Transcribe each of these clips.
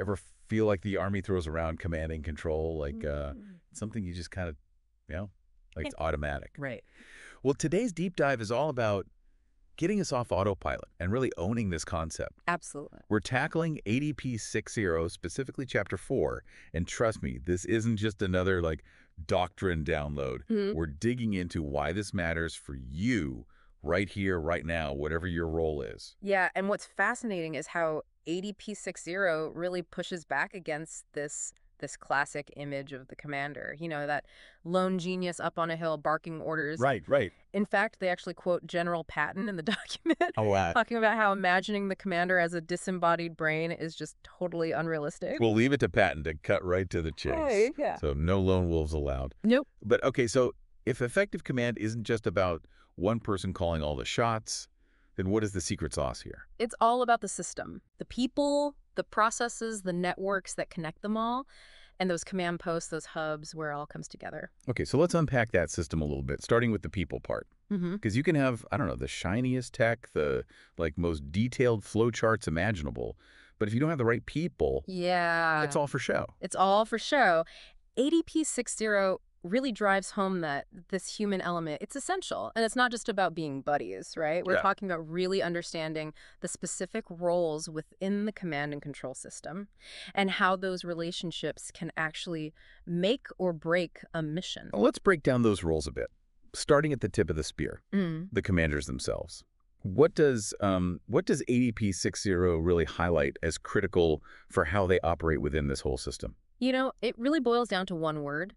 Ever feel like the Army throws around command and control, like something you just kind of, like it's automatic? Right. Well, today's deep dive is all about getting us off autopilot and really owning this concept. Absolutely. We're tackling ADP 6.0, specifically Chapter 4, and trust me, this isn't just another, doctrine download. We're digging into why this matters for you right here, right now, whatever your role is. Yeah, and what's fascinating is how ADP 6.0 really pushes back against this classic image of the commander, that lone genius up on a hill barking orders. Right. In fact, they actually quote General Patton in the document, Oh, wow. talking about how imagining the commander as a disembodied brain is just totally unrealistic. We'll leave it to Patton to cut right to the chase. Hey, yeah. So no lone wolves allowed. Nope. But okay, so if effective command isn't just about one person calling all the shots, then what is the secret sauce here? It's all about the system, the people, the processes, the networks that connect them all, and those command posts, those hubs where it all comes together. Okay, so let's unpack that system a little bit, starting with the people part. Mm-hmm. Because you can have, I don't know, the shiniest tech, the most detailed flowcharts imaginable, but if you don't have the right people, it's all for show. It's all for show. ADP 6.0 really drives home that this human element, it's essential. And it's not just about being buddies, right? We're talking about really understanding the specific roles within the command and control system and how those relationships can actually make or break a mission. Well, let's break down those roles a bit, starting at the tip of the spear, the commanders themselves. What does ADP 6.0 really highlight as critical for how they operate within this whole system? It really boils down to one word,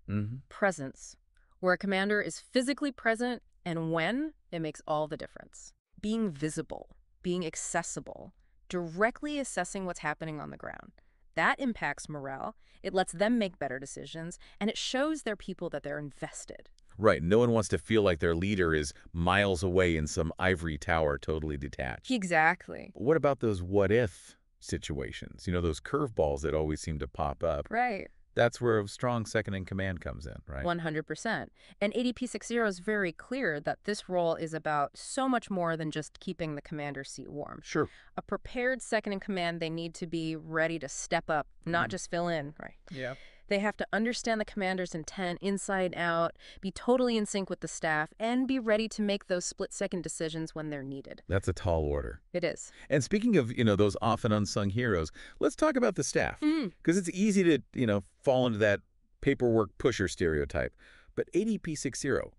presence, where a commander is physically present and when, it makes all the difference. Being visible, being accessible, directly assessing what's happening on the ground. That impacts morale, it lets them make better decisions, and it shows their people that they're invested. Right. No one wants to feel like their leader is miles away in some ivory tower totally detached. Exactly. What about those what-if situations? Those curveballs that always seem to pop up. Right. That's where a strong second-in-command comes in, right? 100%. And ADP 6.0 is very clear that this role is about so much more than just keeping the commander's seat warm. Sure. A prepared second-in-command, they need to be ready to step up, not just fill in, right? Yeah. They have to understand the commander's intent inside out, be totally in sync with the staff, and be ready to make those split-second decisions when they're needed. That's a tall order. It is. And speaking of, those often unsung heroes, let's talk about the staff. Because it's easy to, fall into that paperwork pusher stereotype. But ADP 6.0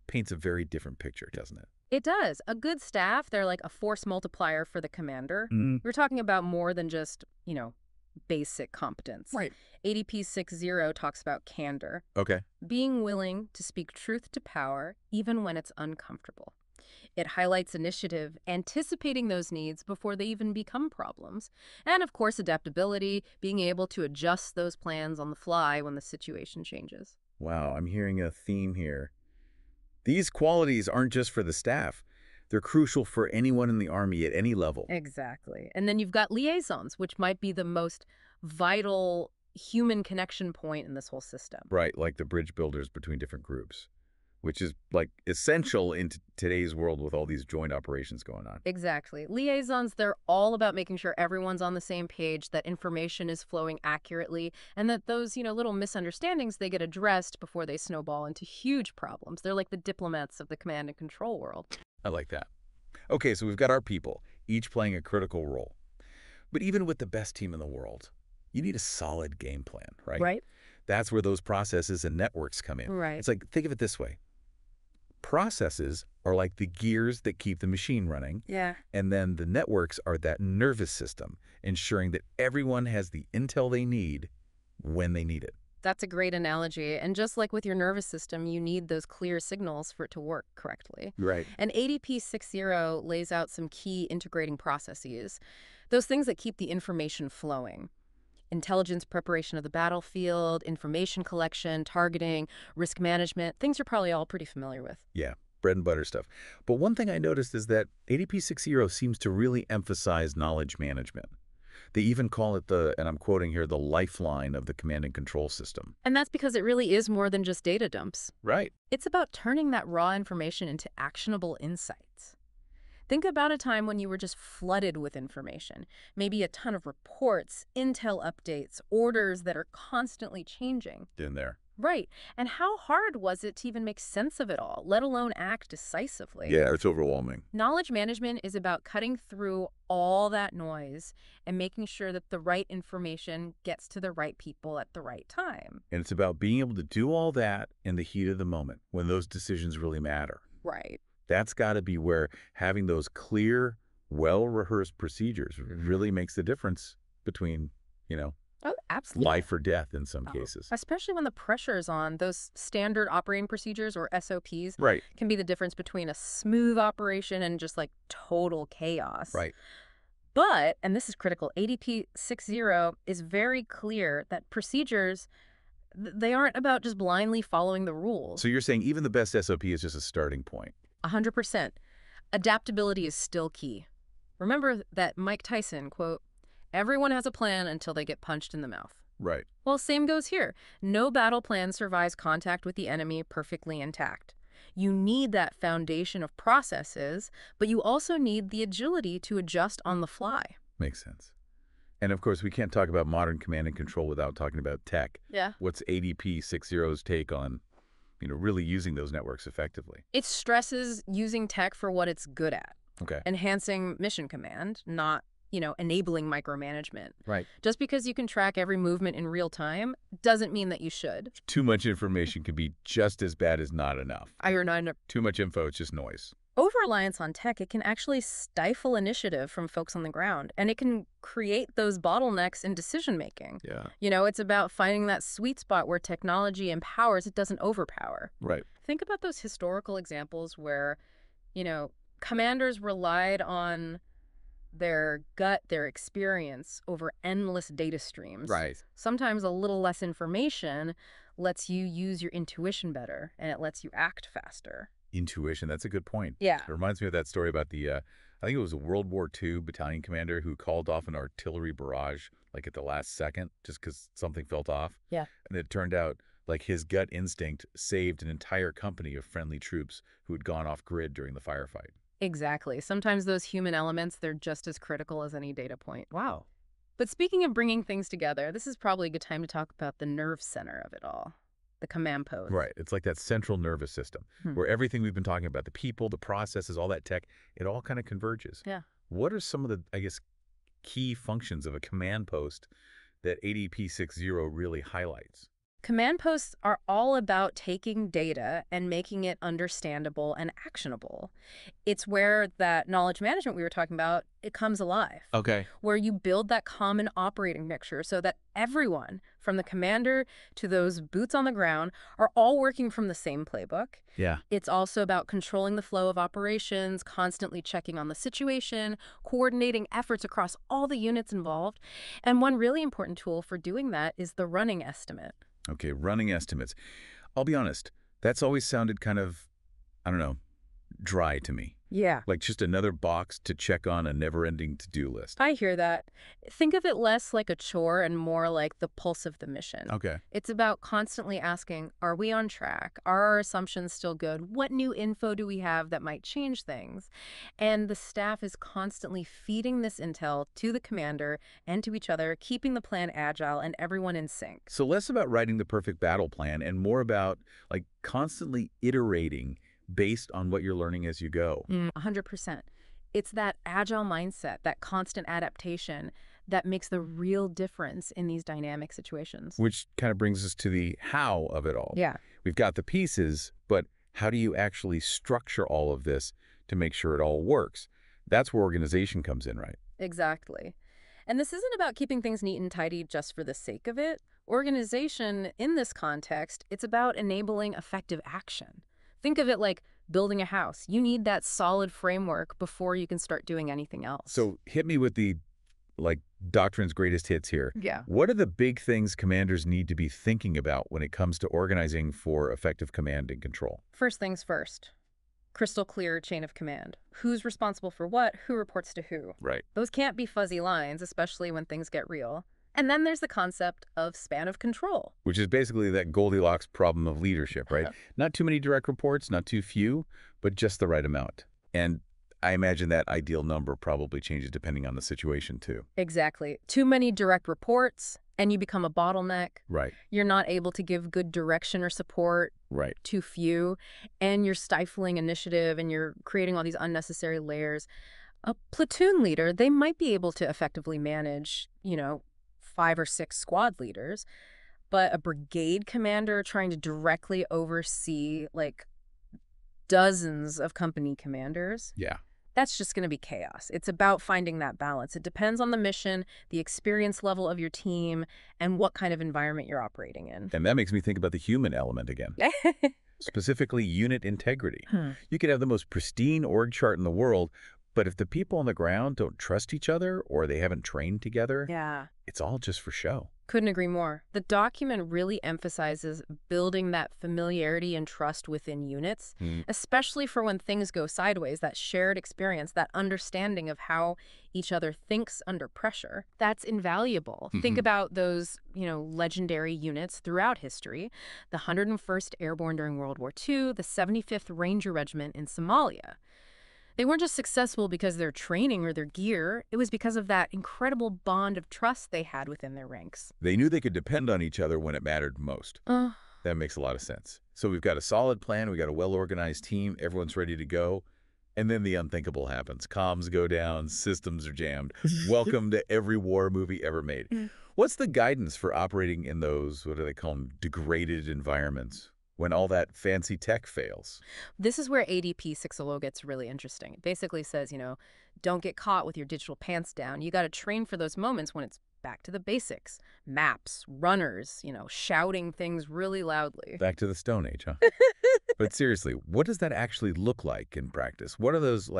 paints a very different picture, doesn't it? It does. A good staff, they're like a force multiplier for the commander. We're talking about more than just, basic competence. Right. ADP 6.0 talks about candor. Okay. Being willing to speak truth to power, even when it's uncomfortable. It highlights initiative, anticipating those needs before they even become problems. And, of course, adaptability, being able to adjust those plans on the fly when the situation changes. Wow, I'm hearing a theme here. These qualities aren't just for the staff. They're crucial for anyone in the Army at any level. Exactly. And then you've got liaisons, which might be the most vital human connection point in this whole system. Right, like the bridge builders between different groups, which is essential in today's world with all these joint operations going on. Exactly. Liaisons, they're all about making sure everyone's on the same page, that information is flowing accurately, and that those, little misunderstandings, they get addressed before they snowball into huge problems. They're like the diplomats of the command and control world. I like that. Okay, so we've got our people, each playing a critical role. But even with the best team in the world, you need a solid game plan, right? Right. That's where those processes and networks come in. Right. It's like, think of it this way. Processes are like the gears that keep the machine running. Yeah. And then the networks are that nervous system, ensuring that everyone has the intel they need when they need it. That's a great analogy. And just like with your nervous system, you need those clear signals for it to work correctly. Right. And ADP 6.0 lays out some key integrating processes, those things that keep the information flowing. Intelligence preparation of the battlefield, information collection, targeting, risk management, things you're probably all pretty familiar with. Yeah, bread and butter stuff. But one thing I noticed is that ADP 6.0 seems to really emphasize knowledge management. They even call it and I'm quoting here, the lifeline of the command and control system. And that's because it really is more than just data dumps. Right. It's about turning that raw information into actionable insights. Think about a time when you were just flooded with information. Maybe a ton of reports, intel updates, orders that are constantly changing. In there. Right. And how hard was it to even make sense of it all, let alone act decisively? Yeah, it's overwhelming. Knowledge management is about cutting through all that noise and making sure that the right information gets to the right people at the right time. And it's about being able to do all that in the heat of the moment when those decisions really matter. Right. That's got to be where having those clear, well-rehearsed procedures really makes the difference between, Oh, absolutely. life or death in some cases. Especially when the pressure is on, those standard operating procedures or SOPs Right. can be the difference between a smooth operation and just like total chaos. Right. But, and this is critical, ADP 6.0 is very clear that procedures, they aren't about just blindly following the rules. So you're saying even the best SOP is just a starting point. 100%. Adaptability is still key. Remember that Mike Tyson quote, "Everyone has a plan until they get punched in the mouth." Right. Well, same goes here. No battle plan survives contact with the enemy perfectly intact. You need that foundation of processes, but you also need the agility to adjust on the fly. Makes sense. And of course, we can't talk about modern command and control without talking about tech. Yeah. What's ADP 6.0's take on, really using those networks effectively? It stresses using tech for what it's good at. Okay. Enhancing mission command, not enabling micromanagement. Right. Just because you can track every movement in real time doesn't mean that you should. Too much information can be just as bad as not enough. Too much info, it's just noise. Over-reliance on tech, it can actually stifle initiative from folks on the ground, and it can create those bottlenecks in decision-making. Yeah. It's about finding that sweet spot where technology empowers, it doesn't overpower. Right. Think about those historical examples where, commanders relied on their gut, their experience over endless data streams. Right. Sometimes a little less information lets you use your intuition better, and it lets you act faster. Intuition, that's a good point. Yeah. It reminds me of that story about the, I think it was a World War II battalion commander who called off an artillery barrage, like at the last second, just because something felt off. Yeah. And it turned out like his gut instinct saved an entire company of friendly troops who had gone off grid during the firefight. Exactly. Sometimes those human elements, they're just as critical as any data point. Wow. But speaking of bringing things together, this is probably a good time to talk about the nerve center of it all, the command post. Right. It's like that central nervous system where everything we've been talking about, the people, the processes, all that tech, it all kind of converges. Yeah. What are some of the, key functions of a command post that ADP 6.0 really highlights? Command posts are all about taking data and making it understandable and actionable. It's where that knowledge management we were talking about, it comes alive. Okay. Where you build that common operating picture so that everyone, from the commander to those boots on the ground, are all working from the same playbook. Yeah. It's also about controlling the flow of operations, constantly checking on the situation, coordinating efforts across all the units involved. And one really important tool for doing that is the running estimate. Okay, running estimates. I'll be honest, that's always sounded kind of, dry to me. Yeah. Like just another box to check on a never-ending to-do list. I hear that. Think of it less like a chore and more like the pulse of the mission. Okay. It's about constantly asking, are we on track? Are our assumptions still good? What new info do we have that might change things? And the staff is constantly feeding this intel to the commander and to each other, keeping the plan agile and everyone in sync. So less about writing the perfect battle plan and more about constantly iterating based on what you're learning as you go. 100%. It's that agile mindset, that constant adaptation that makes the real difference in these dynamic situations. Which kind of brings us to the how of it all. Yeah. We've got the pieces, but how do you actually structure all of this to make sure it all works? That's where organization comes in, right? Exactly. And this isn't about keeping things neat and tidy just for the sake of it. Organization, in this context, it's about enabling effective action. Think of it like building a house. You need that solid framework before you can start doing anything else. So hit me with the, doctrine's greatest hits here. Yeah. What are the big things commanders need to be thinking about when it comes to organizing for effective command and control? First things first. Crystal clear chain of command. Who's responsible for what? Who reports to who? Right. Those can't be fuzzy lines, especially when things get real. And then there's the concept of span of control. Which is basically that Goldilocks problem of leadership, right? Not too many direct reports, not too few, but just the right amount. And I imagine that ideal number probably changes depending on the situation, too. Exactly. Too many direct reports, and you become a bottleneck. Right. You're not able to give good direction or support. Right. Too few, and you're stifling initiative, and you're creating all these unnecessary layers. A platoon leader, they might be able to effectively manage, 5 or 6 squad leaders, but a brigade commander trying to directly oversee, like, dozens of company commanders, Yeah. that's just going to be chaos. It's about finding that balance. It depends on the mission, the experience level of your team, and what kind of environment you're operating in. And that makes me think about the human element again. Specifically, unit integrity. You could have the most pristine org chart in the world, but if the people on the ground don't trust each other or they haven't trained together, Yeah. it's all just for show. Couldn't agree more. The document really emphasizes building that familiarity and trust within units, especially for when things go sideways, that shared experience, that understanding of how each other thinks under pressure. That's invaluable. Think about those, legendary units throughout history. The 101st Airborne during World War II, the 75th Ranger Regiment in Somalia. They weren't just successful because of their training or their gear. It was because of that incredible bond of trust they had within their ranks. They knew they could depend on each other when it mattered most. That makes a lot of sense. So we've got a solid plan. We've got a well-organized team. Everyone's ready to go. And then the unthinkable happens. Comms go down. Systems are jammed. Welcome to every war movie ever made. What's the guidance for operating in those, what do they call them, degraded environments? When all that fancy tech fails. This is where ADP 6.0 gets really interesting. It basically says, don't get caught with your digital pants down. You got to train for those moments when it's back to the basics. Maps, runners, shouting things really loudly. Back to the Stone Age, huh? But seriously, what does that actually look like in practice? What are those,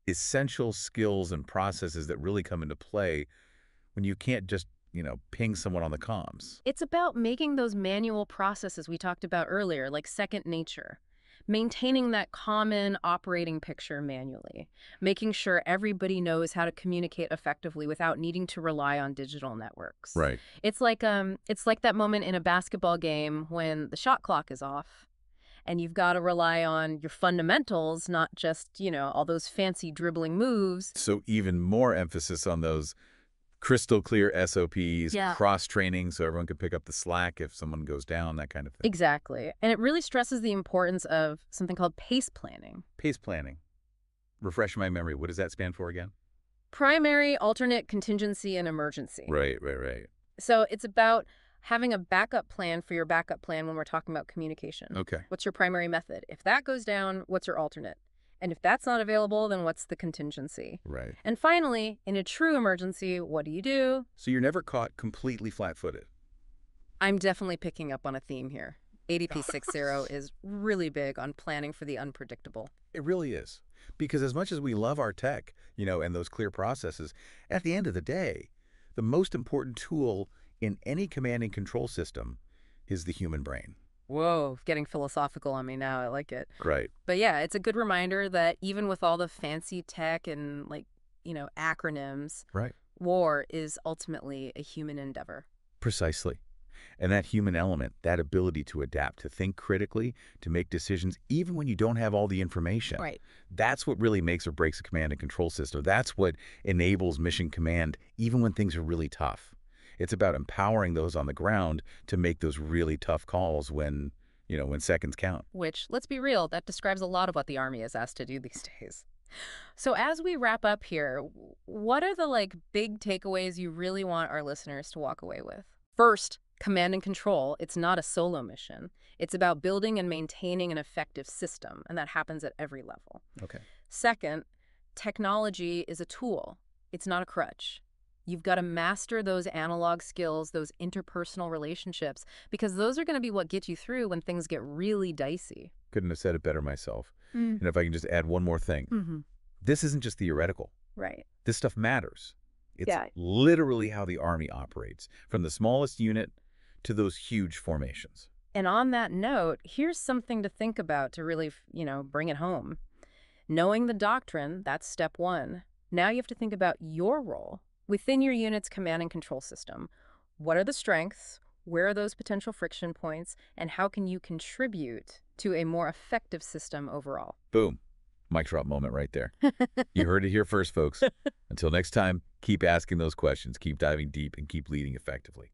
essential skills and processes that really come into play when you can't just ping someone on the comms? It's about making those manual processes we talked about earlier, like second nature. Maintaining that common operating picture manually. Making sure everybody knows how to communicate effectively without needing to rely on digital networks. Right. It's like that moment in a basketball game when the shot clock is off. And you've got to rely on your fundamentals, not just, all those fancy dribbling moves. So even more emphasis on those crystal clear SOPs, cross-training so everyone can pick up the slack if someone goes down, that kind of thing. Exactly. And it really stresses the importance of something called PACE planning. PACE planning. Refresh my memory. What does that stand for again? Primary, alternate, contingency, and emergency. Right. So it's about having a backup plan for your backup plan when we're talking about communication. Okay. What's your primary method? If that goes down, what's your alternate? And if that's not available, then what's the contingency? Right. And finally, in a true emergency, what do? So you're never caught completely flat-footed. I'm definitely picking up on a theme here. ADP 6.0 is really big on planning for the unpredictable. It really is. Because as much as we love our tech, and those clear processes, at the end of the day, the most important tool in any command and control system is the human brain. Whoa, getting philosophical on me now. I like it. Right. But yeah, it's a good reminder that even with all the fancy tech and acronyms, right, war is ultimately a human endeavor. Precisely. And that human element, that ability to adapt, to think critically, to make decisions even when you don't have all the information. Right. That's what really makes or breaks a command and control system. That's what enables mission command even when things are really tough. It's about empowering those on the ground to make those really tough calls when seconds count. Which, let's be real, that describes a lot of what the Army is asked to do these days. So as we wrap up here, what are the big takeaways you really want our listeners to walk away with? First, command and control, it's not a solo mission. It's about building and maintaining an effective system, and that happens at every level. Okay. Second, technology is a tool. It's not a crutch. You've got to master those analog skills, those interpersonal relationships, because those are going to be what get you through when things get really dicey. Couldn't have said it better myself. And if I can just add one more thing. This isn't just theoretical. Right. This stuff matters. It's literally how the Army operates, from the smallest unit to those huge formations. And on that note, here's something to think about to really, bring it home. Knowing the doctrine, that's step one. Now you have to think about your role within your unit's command and control system. What are the strengths? Where are those potential friction points? And how can you contribute to a more effective system overall? Boom. Mic drop moment right there. You heard it here first, folks. Until next time, keep asking those questions, keep diving deep, and keep leading effectively.